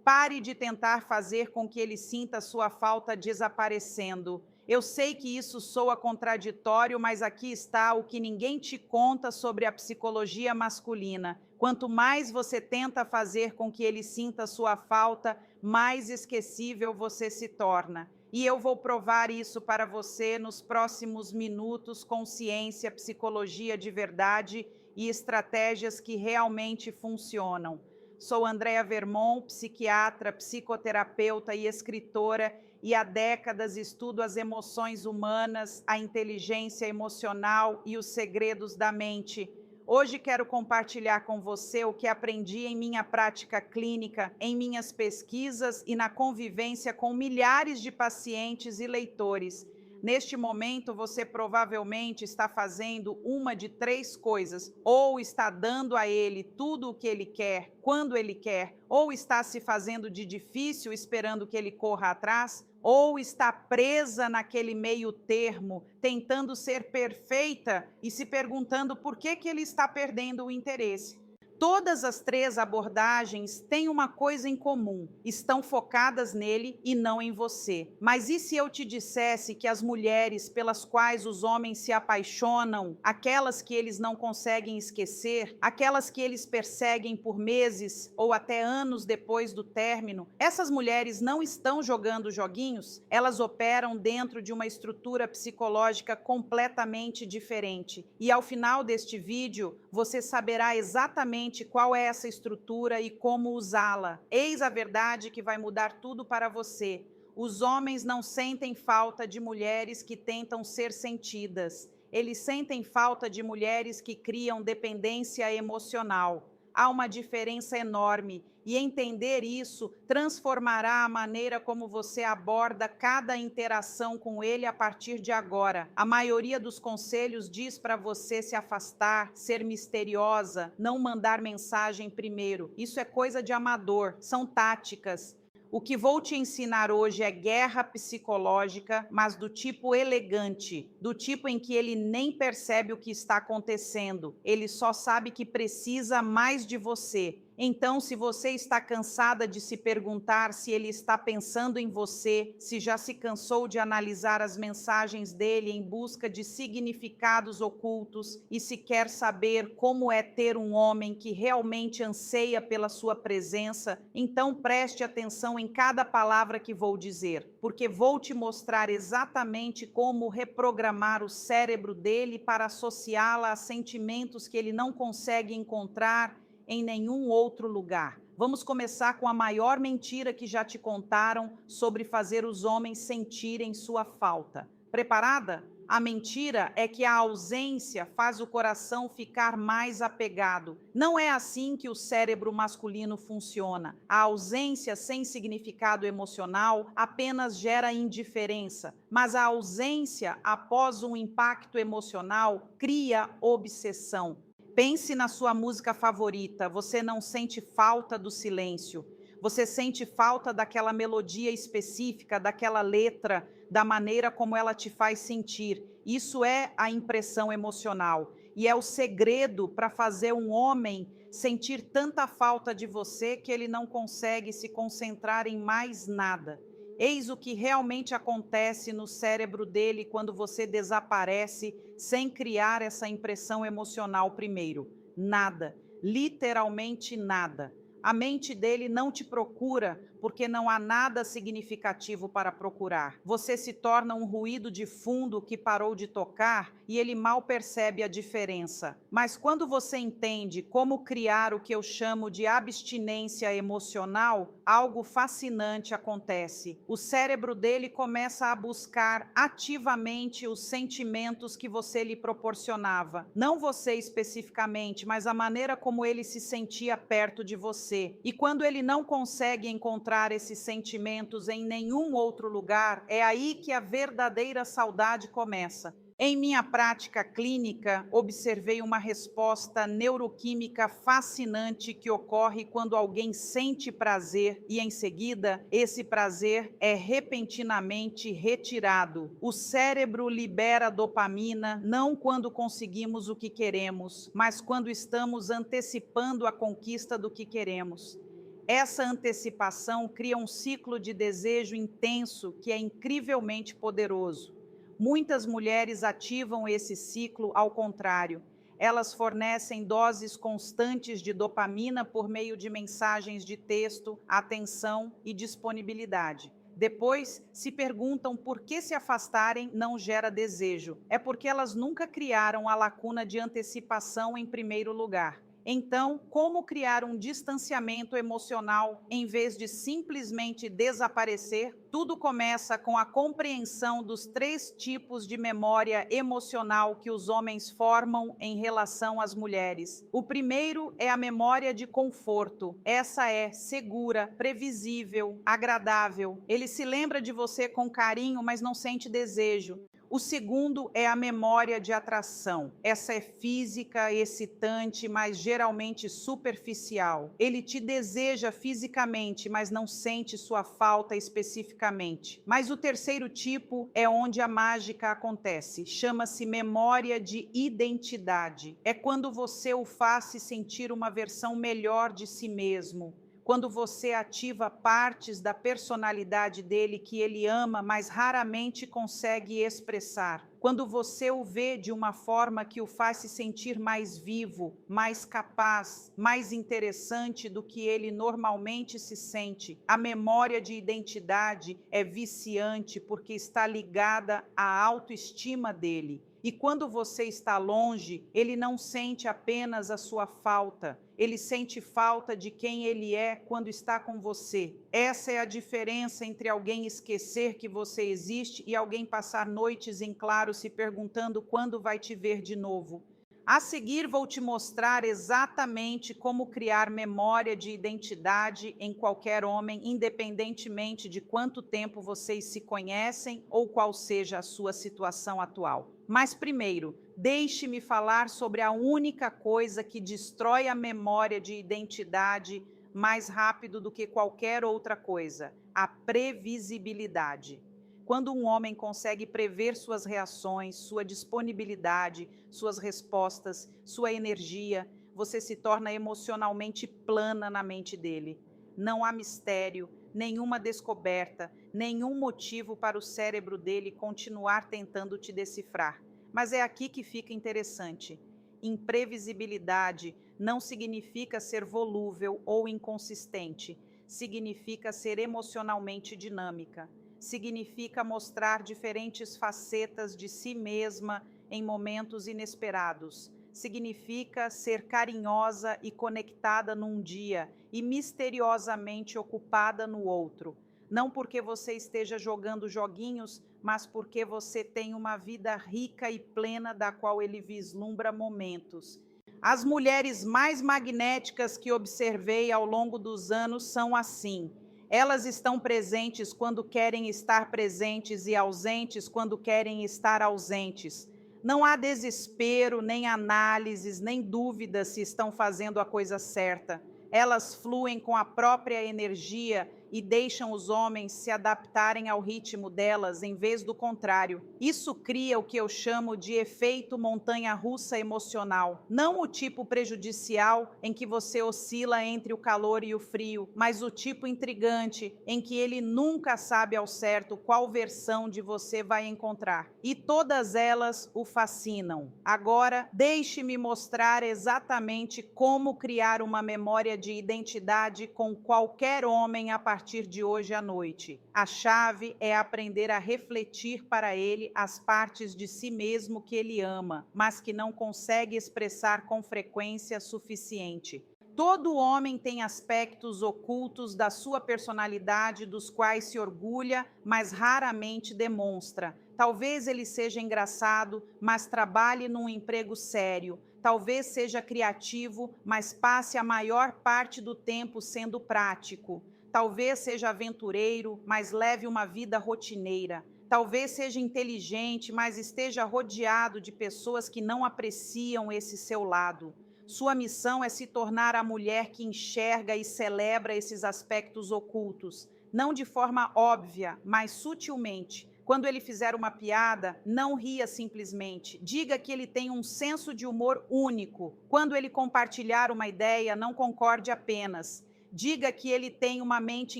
Pare de tentar fazer com que ele sinta sua falta desaparecendo. Eu sei que isso soa contraditório, mas aqui está o que ninguém te conta sobre a psicologia masculina. Quanto mais você tenta fazer com que ele sinta sua falta, mais esquecível você se torna. E eu vou provar isso para você nos próximos minutos com ciência, psicologia de verdade e estratégias que realmente funcionam. Sou Andréa Vermont, psiquiatra, psicoterapeuta e escritora, e há décadas estudo as emoções humanas, a inteligência emocional e os segredos da mente. Hoje quero compartilhar com você o que aprendi em minha prática clínica, em minhas pesquisas e na convivência com milhares de pacientes e leitores. Neste momento, você provavelmente está fazendo uma de três coisas: ou está dando a ele tudo o que ele quer, quando ele quer, ou está se fazendo de difícil esperando que ele corra atrás, ou está presa naquele meio termo, tentando ser perfeita e se perguntando por que ele está perdendo o interesse. Todas as três abordagens têm uma coisa em comum: estão focadas nele e não em você. Mas e se eu te dissesse que as mulheres pelas quais os homens se apaixonam, aquelas que eles não conseguem esquecer, aquelas que eles perseguem por meses ou até anos depois do término, essas mulheres não estão jogando joguinhos? Elas operam dentro de uma estrutura psicológica completamente diferente. E ao final deste vídeo, você saberá exatamente qual é essa estrutura e como usá-la. Eis a verdade que vai mudar tudo para você. Os homens não sentem falta de mulheres que tentam ser sentidas. Eles sentem falta de mulheres que criam dependência emocional. Há uma diferença enorme, e entender isso transformará a maneira como você aborda cada interação com ele a partir de agora. A maioria dos conselhos diz para você se afastar, ser misteriosa, não mandar mensagem primeiro. Isso é coisa de amador, são táticas. O que vou te ensinar hoje é guerra psicológica, mas do tipo elegante, do tipo em que ele nem percebe o que está acontecendo, ele só sabe que precisa mais de você. Então, se você está cansada de se perguntar se ele está pensando em você, se já se cansou de analisar as mensagens dele em busca de significados ocultos e se quer saber como é ter um homem que realmente anseia pela sua presença, então preste atenção em cada palavra que vou dizer, porque vou te mostrar exatamente como reprogramar o cérebro dele para associá-la a sentimentos que ele não consegue encontrar em nenhum outro lugar. Vamos começar com a maior mentira que já te contaram sobre fazer os homens sentirem sua falta. Preparada? A mentira é que a ausência faz o coração ficar mais apegado. Não é assim que o cérebro masculino funciona. A ausência sem significado emocional apenas gera indiferença, mas a ausência após um impacto emocional cria obsessão. Pense na sua música favorita, você não sente falta do silêncio. Você sente falta daquela melodia específica, daquela letra, da maneira como ela te faz sentir. Isso é a impressão emocional. E é o segredo para fazer um homem sentir tanta falta de você que ele não consegue se concentrar em mais nada. Eis o que realmente acontece no cérebro dele quando você desaparece sem criar essa impressão emocional primeiro. Nada, literalmente nada. A mente dele não te procura porque não há nada significativo para procurar. Você se torna um ruído de fundo que parou de tocar e ele mal percebe a diferença. Mas quando você entende como criar o que eu chamo de abstinência emocional, algo fascinante acontece. O cérebro dele começa a buscar ativamente os sentimentos que você lhe proporcionava. Não você especificamente, mas a maneira como ele se sentia perto de você. E quando ele não consegue encontrar esses sentimentos em nenhum outro lugar, é aí que a verdadeira saudade começa. Em minha prática clínica, observei uma resposta neuroquímica fascinante que ocorre quando alguém sente prazer e, em seguida, esse prazer é repentinamente retirado. O cérebro libera dopamina não quando conseguimos o que queremos, mas quando estamos antecipando a conquista do que queremos. Essa antecipação cria um ciclo de desejo intenso que é incrivelmente poderoso. Muitas mulheres ativam esse ciclo ao contrário. Elas fornecem doses constantes de dopamina por meio de mensagens de texto, atenção e disponibilidade. Depois, se perguntam por que se afastarem não gera desejo. É porque elas nunca criaram a lacuna de antecipação em primeiro lugar. Então, como criar um distanciamento emocional em vez de simplesmente desaparecer? Tudo começa com a compreensão dos 3 tipos de memória emocional que os homens formam em relação às mulheres. O primeiro é a memória de conforto. Essa é segura, previsível, agradável. Ele se lembra de você com carinho, mas não sente desejo. O segundo é a memória de atração. Essa é física, excitante, mas geralmente superficial. Ele te deseja fisicamente, mas não sente sua falta especificamente. Mas o terceiro tipo é onde a mágica acontece. Chama-se memória de identidade. É quando você o faz se sentir uma versão melhor de si mesmo. Quando você ativa partes da personalidade dele que ele ama, mas raramente consegue expressar. Quando você o vê de uma forma que o faz se sentir mais vivo, mais capaz, mais interessante do que ele normalmente se sente. A memória de identidade é viciante porque está ligada à autoestima dele. E quando você está longe, ele não sente apenas a sua falta, ele sente falta de quem ele é quando está com você. Essa é a diferença entre alguém esquecer que você existe e alguém passar noites em claro se perguntando quando vai te ver de novo. A seguir, vou te mostrar exatamente como criar memória de identidade em qualquer homem, independentemente de quanto tempo vocês se conhecem ou qual seja a sua situação atual. Mas primeiro, deixe-me falar sobre a única coisa que destrói a memória de identidade mais rápido do que qualquer outra coisa: a previsibilidade. Quando um homem consegue prever suas reações, sua disponibilidade, suas respostas, sua energia, você se torna emocionalmente plana na mente dele. Não há mistério, nenhuma descoberta, nenhum motivo para o cérebro dele continuar tentando te decifrar. Mas é aqui que fica interessante. Imprevisibilidade não significa ser volúvel ou inconsistente, significa ser emocionalmente dinâmica. Significa mostrar diferentes facetas de si mesma em momentos inesperados. Significa ser carinhosa e conectada num dia e misteriosamente ocupada no outro. Não porque você esteja jogando joguinhos, mas porque você tem uma vida rica e plena da qual ele vislumbra momentos. As mulheres mais magnéticas que observei ao longo dos anos são assim. Elas estão presentes quando querem estar presentes e ausentes quando querem estar ausentes. Não há desespero, nem análises, nem dúvidas se estão fazendo a coisa certa. Elas fluem com a própria energia e deixam os homens se adaptarem ao ritmo delas, em vez do contrário. Isso cria o que eu chamo de efeito montanha-russa emocional. Não o tipo prejudicial, em que você oscila entre o calor e o frio, mas o tipo intrigante, em que ele nunca sabe ao certo qual versão de você vai encontrar. E todas elas o fascinam. Agora, deixe-me mostrar exatamente como criar uma memória de identidade com qualquer homem a partir de hoje à noite. A chave é aprender a refletir para ele as partes de si mesmo que ele ama, mas que não consegue expressar com frequência suficiente. Todo homem tem aspectos ocultos da sua personalidade dos quais se orgulha, mas raramente demonstra. Talvez ele seja engraçado, mas trabalhe num emprego sério. Talvez seja criativo, mas passe a maior parte do tempo sendo prático. Talvez seja aventureiro, mas leve uma vida rotineira. Talvez seja inteligente, mas esteja rodeado de pessoas que não apreciam esse seu lado. Sua missão é se tornar a mulher que enxerga e celebra esses aspectos ocultos, não de forma óbvia, mas sutilmente. Quando ele fizer uma piada, não ria simplesmente. Diga que ele tem um senso de humor único. Quando ele compartilhar uma ideia, não concorde apenas. Diga que ele tem uma mente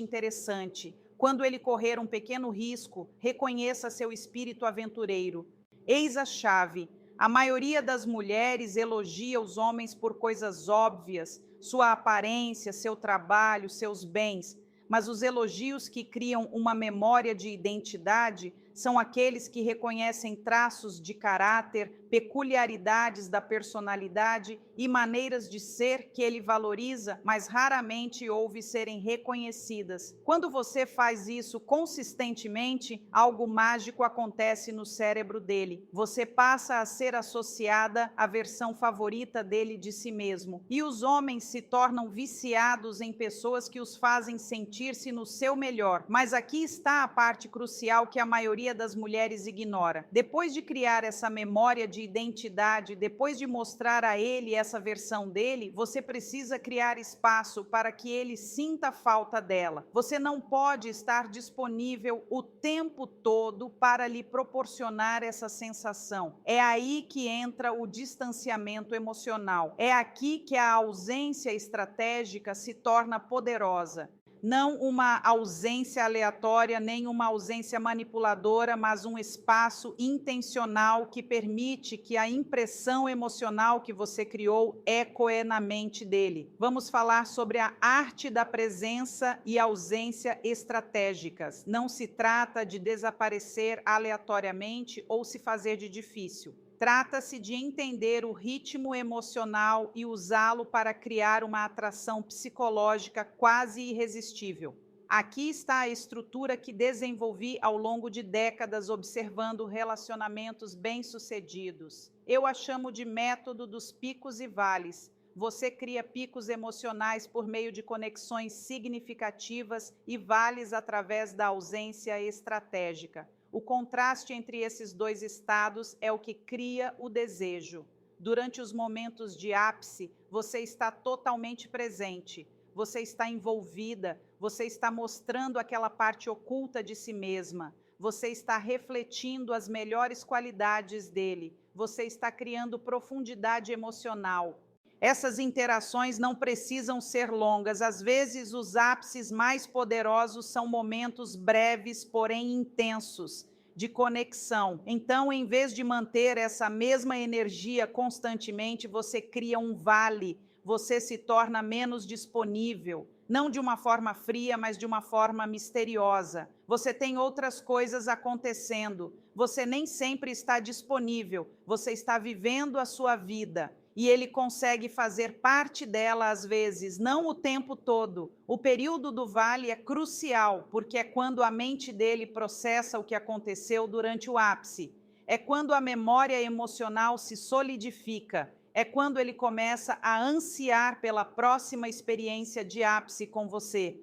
interessante. Quando ele correr um pequeno risco, reconheça seu espírito aventureiro. Eis a chave. A maioria das mulheres elogia os homens por coisas óbvias, sua aparência, seu trabalho, seus bens, mas os elogios que criam uma memória de identidade são aqueles que reconhecem traços de caráter, peculiaridades da personalidade e maneiras de ser que ele valoriza, mas raramente ouve serem reconhecidas. Quando você faz isso consistentemente, algo mágico acontece no cérebro dele. Você passa a ser associada à versão favorita dele de si mesmo. E os homens se tornam viciados em pessoas que os fazem sentir-se no seu melhor. Mas aqui está a parte crucial que a maioria das mulheres ignora. Depois de criar essa memória de identidade, depois de mostrar a ele essa versão dele, você precisa criar espaço para que ele sinta falta dela. Você não pode estar disponível o tempo todo para lhe proporcionar essa sensação. É aí que entra o distanciamento emocional. É aqui que a ausência estratégica se torna poderosa. Não uma ausência aleatória, nem uma ausência manipuladora, mas um espaço intencional que permite que a impressão emocional que você criou ecoe na mente dele. Vamos falar sobre a arte da presença e ausência estratégicas. Não se trata de desaparecer aleatoriamente ou se fazer de difícil. Trata-se de entender o ritmo emocional e usá-lo para criar uma atração psicológica quase irresistível. Aqui está a estrutura que desenvolvi ao longo de décadas observando relacionamentos bem-sucedidos. Eu a chamo de método dos picos e vales. Você cria picos emocionais por meio de conexões significativas e vales através da ausência estratégica. O contraste entre esses dois estados é o que cria o desejo. Durante os momentos de ápice, você está totalmente presente, você está envolvida, você está mostrando aquela parte oculta de si mesma, você está refletindo as melhores qualidades dele, você está criando profundidade emocional. Essas interações não precisam ser longas. Às vezes, os ápices mais poderosos são momentos breves, porém intensos, de conexão. Então, em vez de manter essa mesma energia constantemente, você cria um vale, você se torna menos disponível. Não de uma forma fria, mas de uma forma misteriosa. Você tem outras coisas acontecendo. Você nem sempre está disponível. Você está vivendo a sua vida. E ele consegue fazer parte dela às vezes, não o tempo todo. O período do vale é crucial, porque é quando a mente dele processa o que aconteceu durante o ápice. É quando a memória emocional se solidifica. É quando ele começa a ansiar pela próxima experiência de ápice com você.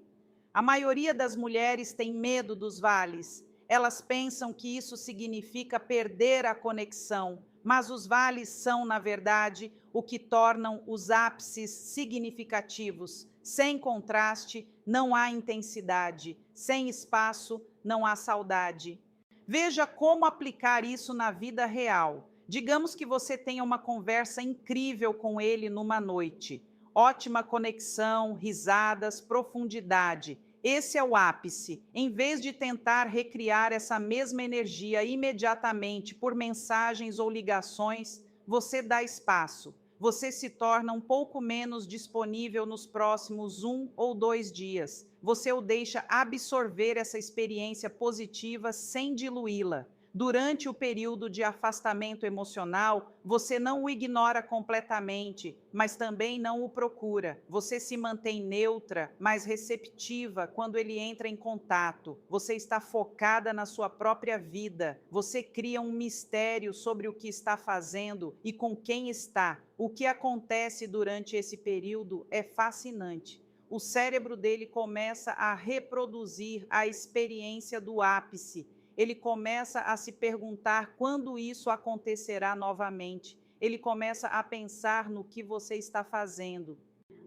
A maioria das mulheres tem medo dos vales. Elas pensam que isso significa perder a conexão, mas os vales são, na verdade, o que tornam os ápices significativos. Sem contraste, não há intensidade. Sem espaço, não há saudade. Veja como aplicar isso na vida real. Digamos que você tenha uma conversa incrível com ele numa noite. Ótima conexão, risadas, profundidade. Esse é o ápice. Em vez de tentar recriar essa mesma energia imediatamente por mensagens ou ligações, você dá espaço. Você se torna um pouco menos disponível nos próximos 1 ou 2 dias. Você o deixa absorver essa experiência positiva sem diluí-la. Durante o período de afastamento emocional, você não o ignora completamente, mas também não o procura. Você se mantém neutra, mas receptiva quando ele entra em contato. Você está focada na sua própria vida. Você cria um mistério sobre o que está fazendo e com quem está. O que acontece durante esse período é fascinante. O cérebro dele começa a reproduzir a experiência do ápice. Ele começa a se perguntar quando isso acontecerá novamente. Ele começa a pensar no que você está fazendo.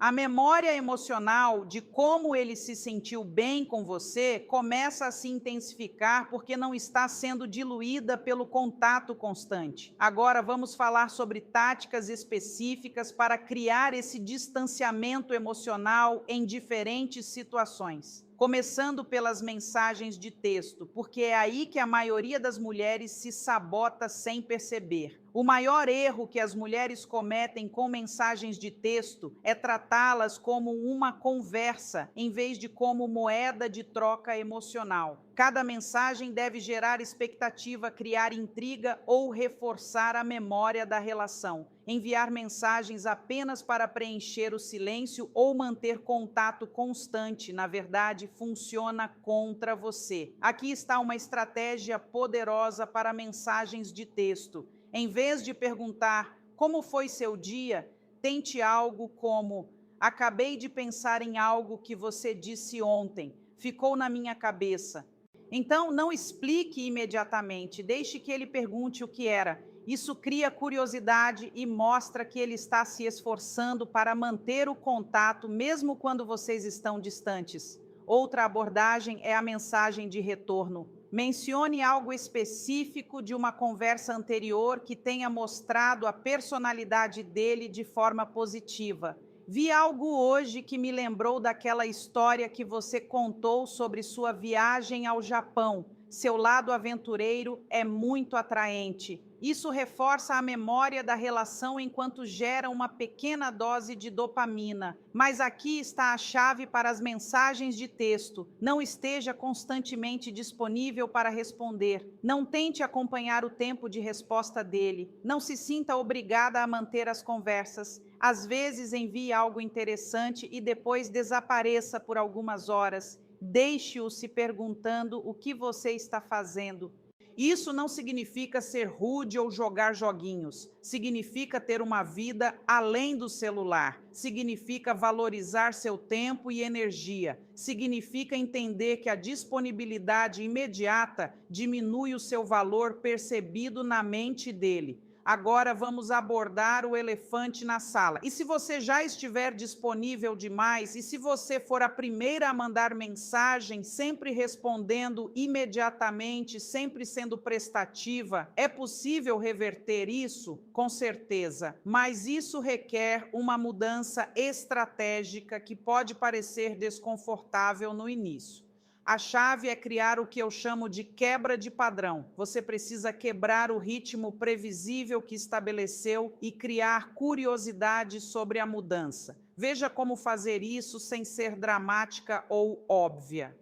A memória emocional de como ele se sentiu bem com você começa a se intensificar porque não está sendo diluída pelo contato constante. Agora vamos falar sobre táticas específicas para criar esse distanciamento emocional em diferentes situações. Começando pelas mensagens de texto, porque é aí que a maioria das mulheres se sabota sem perceber. O maior erro que as mulheres cometem com mensagens de texto é tratá-las como uma conversa, em vez de como moeda de troca emocional. Cada mensagem deve gerar expectativa, criar intriga ou reforçar a memória da relação. Enviar mensagens apenas para preencher o silêncio ou manter contato constante, na verdade, funciona contra você. Aqui está uma estratégia poderosa para mensagens de texto. Em vez de perguntar como foi seu dia, tente algo como: acabei de pensar em algo que você disse ontem, ficou na minha cabeça. Então, não explique imediatamente, deixe que ele pergunte o que era. Isso cria curiosidade e mostra que ele está se esforçando para manter o contato, mesmo quando vocês estão distantes. Outra abordagem é a mensagem de retorno. Mencione algo específico de uma conversa anterior que tenha mostrado a personalidade dele de forma positiva. Vi algo hoje que me lembrou daquela história que você contou sobre sua viagem ao Japão. Seu lado aventureiro é muito atraente. Isso reforça a memória da relação enquanto gera uma pequena dose de dopamina. Mas aqui está a chave para as mensagens de texto. Não esteja constantemente disponível para responder. Não tente acompanhar o tempo de resposta dele. Não se sinta obrigada a manter as conversas. Às vezes envie algo interessante e depois desapareça por algumas horas. Deixe-o se perguntando o que você está fazendo. Isso não significa ser rude ou jogar joguinhos. Significa ter uma vida além do celular. Significa valorizar seu tempo e energia. Significa entender que a disponibilidade imediata diminui o seu valor percebido na mente dele. Agora vamos abordar o elefante na sala. E se você já estiver disponível demais, e se você for a primeira a mandar mensagem, sempre respondendo imediatamente, sempre sendo prestativa, é possível reverter isso? Com certeza. Mas isso requer uma mudança estratégica que pode parecer desconfortável no início. A chave é criar o que eu chamo de quebra de padrão. Você precisa quebrar o ritmo previsível que estabeleceu e criar curiosidade sobre a mudança. Veja como fazer isso sem ser dramática ou óbvia.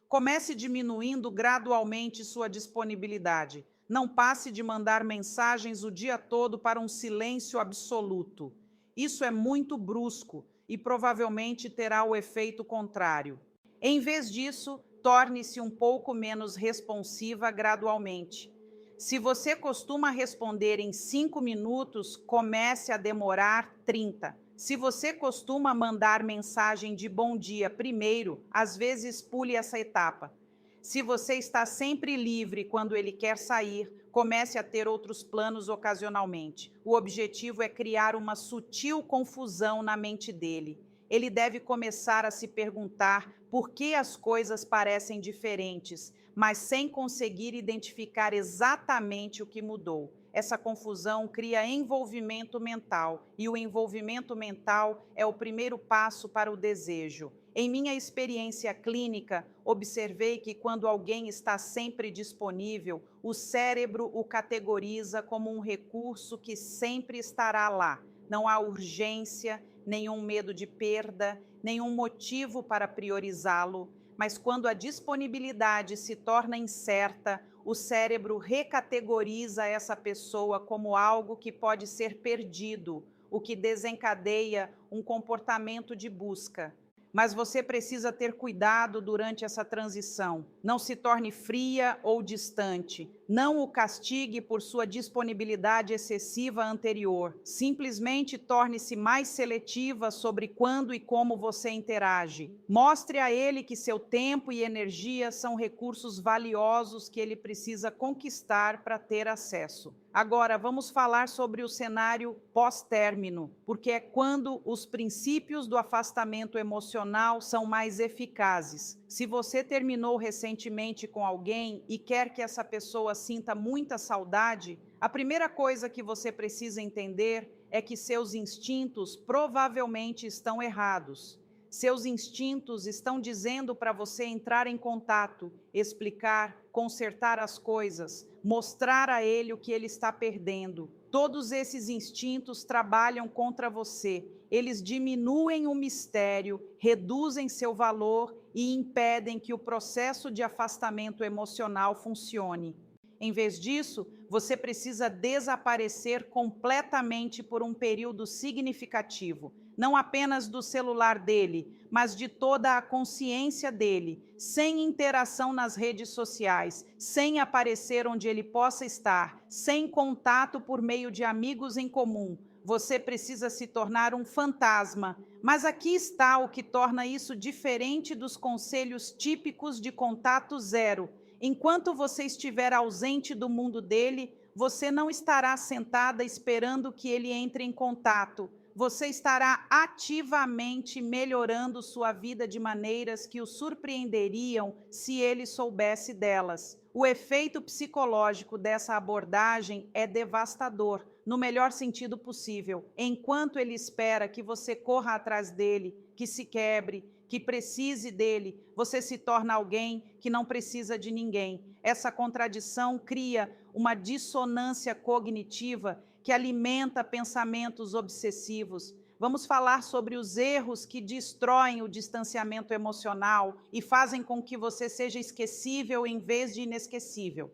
Comece diminuindo gradualmente sua disponibilidade. Não passe de mandar mensagens o dia todo para um silêncio absoluto. Isso é muito brusco e provavelmente terá o efeito contrário. Em vez disso, torne-se um pouco menos responsiva gradualmente. Se você costuma responder em 5 minutos, comece a demorar 30. Se você costuma mandar mensagem de bom dia primeiro, às vezes pule essa etapa. Se você está sempre livre quando ele quer sair, comece a ter outros planos ocasionalmente. O objetivo é criar uma sutil confusão na mente dele. Ele deve começar a se perguntar por que as coisas parecem diferentes, mas sem conseguir identificar exatamente o que mudou. Essa confusão cria envolvimento mental, e o envolvimento mental é o primeiro passo para o desejo. Em minha experiência clínica, observei que quando alguém está sempre disponível, o cérebro o categoriza como um recurso que sempre estará lá. Não há urgência, nenhum medo de perda, nenhum motivo para priorizá-lo, mas quando a disponibilidade se torna incerta, o cérebro recategoriza essa pessoa como algo que pode ser perdido, o que desencadeia um comportamento de busca. Mas você precisa ter cuidado durante essa transição. Não se torne fria ou distante. Não o castigue por sua disponibilidade excessiva anterior. Simplesmente torne-se mais seletiva sobre quando e como você interage. Mostre a ele que seu tempo e energia são recursos valiosos que ele precisa conquistar para ter acesso. Agora, vamos falar sobre o cenário pós-término, porque é quando os princípios do afastamento emocional são mais eficazes. Se você terminou recentemente com alguém e quer que essa pessoa sinta muita saudade, a primeira coisa que você precisa entender é que seus instintos provavelmente estão errados. Seus instintos estão dizendo para você entrar em contato, explicar, consertar as coisas, mostrar a ele o que ele está perdendo. Todos esses instintos trabalham contra você. Eles diminuem o mistério, reduzem seu valor e impedem que o processo de afastamento emocional funcione. Em vez disso, você precisa desaparecer completamente por um período significativo, não apenas do celular dele, mas de toda a consciência dele, sem interação nas redes sociais, sem aparecer onde ele possa estar, sem contato por meio de amigos em comum. Você precisa se tornar um fantasma. Mas aqui está o que torna isso diferente dos conselhos típicos de contato zero. Enquanto você estiver ausente do mundo dele, você não estará sentada esperando que ele entre em contato. Você estará ativamente melhorando sua vida de maneiras que o surpreenderiam se ele soubesse delas. O efeito psicológico dessa abordagem é devastador, no melhor sentido possível. Enquanto ele espera que você corra atrás dele, que se quebre, que precise dele, você se torna alguém que não precisa de ninguém. Essa contradição cria uma dissonância cognitiva que alimenta pensamentos obsessivos. Vamos falar sobre os erros que destroem o distanciamento emocional e fazem com que você seja esquecível em vez de inesquecível.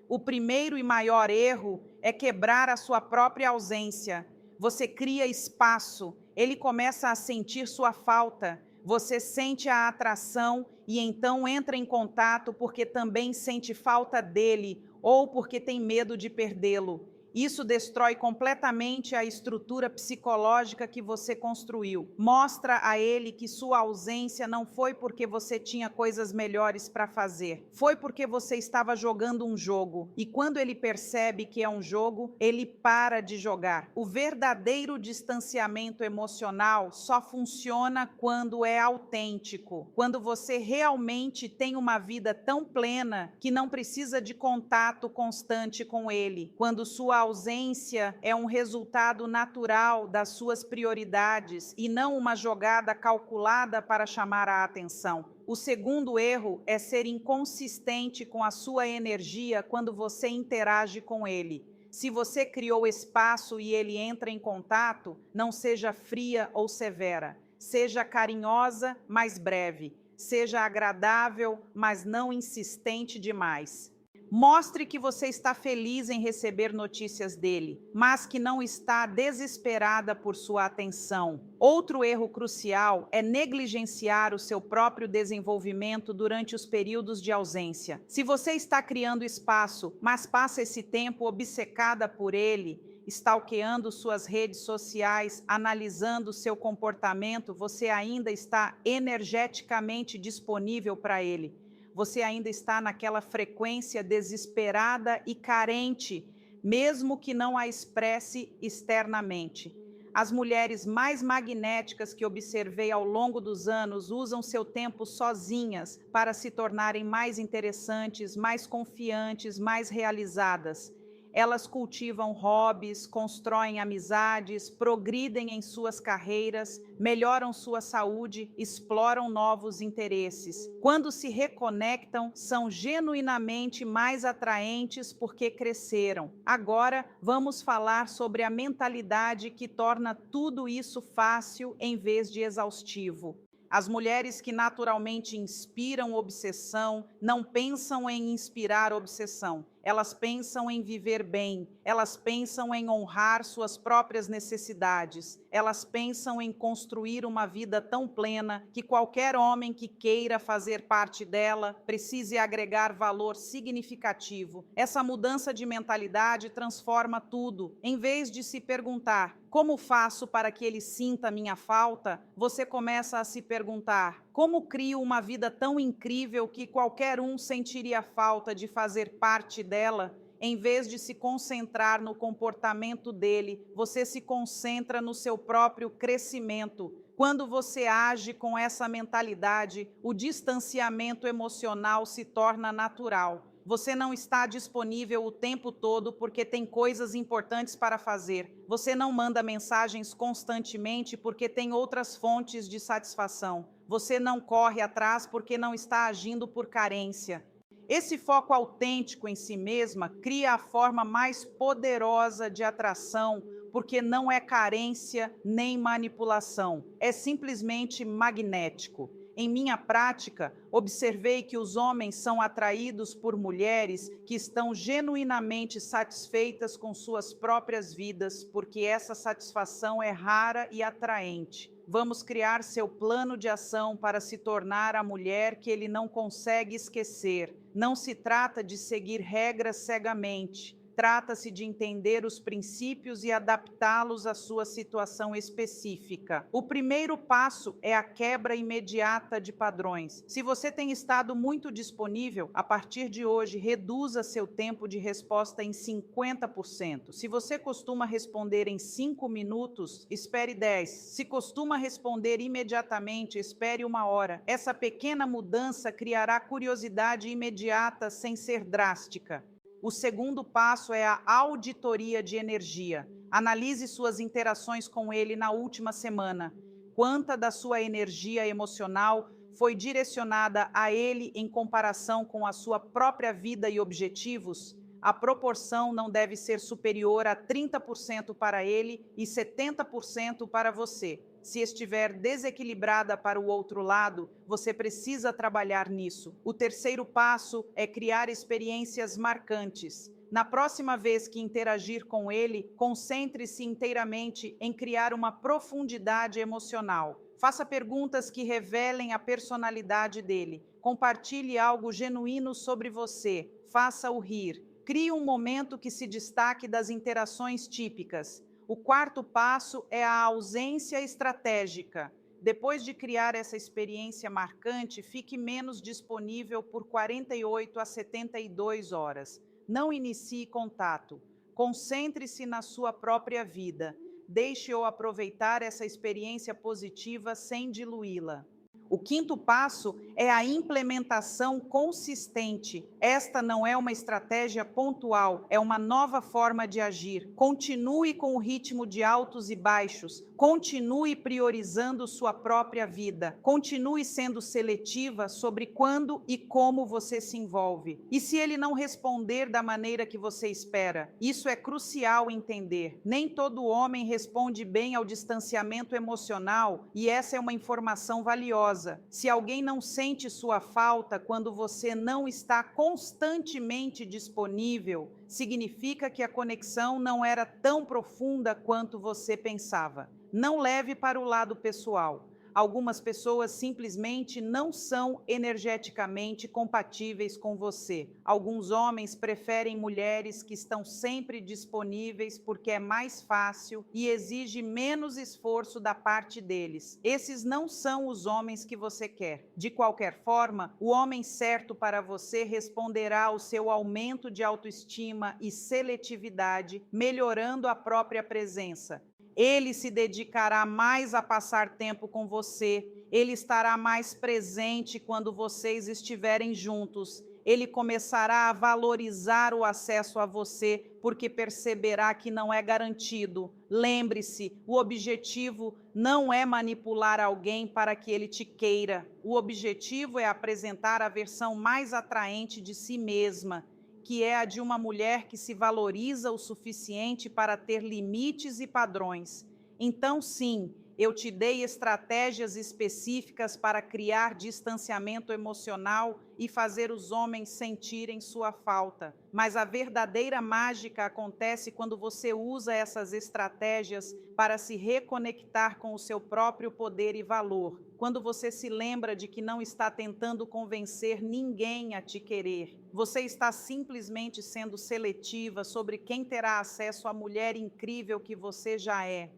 O primeiro e maior erro é quebrar a sua própria ausência. Você cria espaço, ele começa a sentir sua falta. Você sente a atração e então entra em contato porque também sente falta dele ou porque tem medo de perdê-lo. Isso destrói completamente a estrutura psicológica que você construiu. Mostra a ele que sua ausência não foi porque você tinha coisas melhores para fazer. Foi porque você estava jogando um jogo. E quando ele percebe que é um jogo, ele para de jogar. O verdadeiro distanciamento emocional só funciona quando é autêntico. Quando você realmente tem uma vida tão plena que não precisa de contato constante com ele. Quando sua ausência é um resultado natural das suas prioridades e não uma jogada calculada para chamar a atenção. O segundo erro é ser inconsistente com a sua energia quando você interage com ele. Se você criou espaço e ele entra em contato, não seja fria ou severa. Seja carinhosa, mas breve. Seja agradável, mas não insistente demais. Mostre que você está feliz em receber notícias dele, mas que não está desesperada por sua atenção. Outro erro crucial é negligenciar o seu próprio desenvolvimento durante os períodos de ausência. Se você está criando espaço, mas passa esse tempo obcecada por ele, stalkeando suas redes sociais, analisando seu comportamento, você ainda está energeticamente disponível para ele. Você ainda está naquela frequência desesperada e carente, mesmo que não a expresse externamente. As mulheres mais magnéticas que observei ao longo dos anos usam seu tempo sozinhas para se tornarem mais interessantes, mais confiantes, mais realizadas. Elas cultivam hobbies, constroem amizades, progridem em suas carreiras, melhoram sua saúde, exploram novos interesses. Quando se reconectam, são genuinamente mais atraentes porque cresceram. Agora, vamos falar sobre a mentalidade que torna tudo isso fácil em vez de exaustivo. As mulheres que naturalmente inspiram obsessão não pensam em inspirar obsessão. elas pensam em viver bem, elas pensam em honrar suas próprias necessidades, elas pensam em construir uma vida tão plena que qualquer homem que queira fazer parte dela precise agregar valor significativo. Essa mudança de mentalidade transforma tudo. Em vez de se perguntar: como faço para que ele sinta minha falta? Você começa a se perguntar: como crio uma vida tão incrível que qualquer um sentiria falta de fazer parte dela? Em vez de se concentrar no comportamento dele, você se concentra no seu próprio crescimento. Quando você age com essa mentalidade, o distanciamento emocional se torna natural. Você não está disponível o tempo todo porque tem coisas importantes para fazer. Você não manda mensagens constantemente porque tem outras fontes de satisfação. Você não corre atrás porque não está agindo por carência. Esse foco autêntico em si mesma cria a forma mais poderosa de atração, porque não é carência nem manipulação, é simplesmente magnético. Em minha prática, observei que os homens são atraídos por mulheres que estão genuinamente satisfeitas com suas próprias vidas, porque essa satisfação é rara e atraente. Vamos criar seu plano de ação para se tornar a mulher que ele não consegue esquecer. Não se trata de seguir regras cegamente. Trata-se de entender os princípios e adaptá-los à sua situação específica. O primeiro passo é a quebra imediata de padrões. Se você tem estado muito disponível, a partir de hoje, reduza seu tempo de resposta em 50%. Se você costuma responder em 5 minutos, espere 10. Se costuma responder imediatamente, espere 1 hora. Essa pequena mudança criará curiosidade imediata sem ser drástica. O segundo passo é a auditoria de energia. Analise suas interações com ele na última semana. Quanta da sua energia emocional foi direcionada a ele em comparação com a sua própria vida e objetivos? A proporção não deve ser superior a 30% para ele e 70% para você. Se estiver desequilibrada para o outro lado, você precisa trabalhar nisso. O terceiro passo é criar experiências marcantes. Na próxima vez que interagir com ele, concentre-se inteiramente em criar uma profundidade emocional. Faça perguntas que revelem a personalidade dele. Compartilhe algo genuíno sobre você. Faça-o rir. Crie um momento que se destaque das interações típicas. O quarto passo é a ausência estratégica. Depois de criar essa experiência marcante, fique menos disponível por 48 a 72 horas. Não inicie contato. Concentre-se na sua própria vida. Deixe-o aproveitar essa experiência positiva sem diluí-la. O quinto passo é a implementação consistente. Esta não é uma estratégia pontual, é uma nova forma de agir. Continue com o ritmo de altos e baixos, continue priorizando sua própria vida, continue sendo seletiva sobre quando e como você se envolve. E se ele não responder da maneira que você espera? Isso é crucial entender. Nem todo homem responde bem ao distanciamento emocional e essa é uma informação valiosa. Se alguém não sente sua falta quando você não está constantemente disponível, significa que a conexão não era tão profunda quanto você pensava. Não leve para o lado pessoal. Algumas pessoas simplesmente não são energeticamente compatíveis com você. Alguns homens preferem mulheres que estão sempre disponíveis porque é mais fácil e exige menos esforço da parte deles. Esses não são os homens que você quer. De qualquer forma, o homem certo para você responderá ao seu aumento de autoestima e seletividade, melhorando a própria presença. Ele se dedicará mais a passar tempo com você, ele estará mais presente quando vocês estiverem juntos. Ele começará a valorizar o acesso a você, porque perceberá que não é garantido. Lembre-se, o objetivo não é manipular alguém para que ele te queira. O objetivo é apresentar a versão mais atraente de si mesma, que é a de uma mulher que se valoriza o suficiente para ter limites e padrões. Então, sim, Eu te dei estratégias específicas para criar distanciamento emocional e fazer os homens sentirem sua falta. Mas a verdadeira mágica acontece quando você usa essas estratégias para se reconectar com o seu próprio poder e valor. Quando você se lembra de que não está tentando convencer ninguém a te querer. Você está simplesmente sendo seletiva sobre quem terá acesso à mulher incrível que você já é.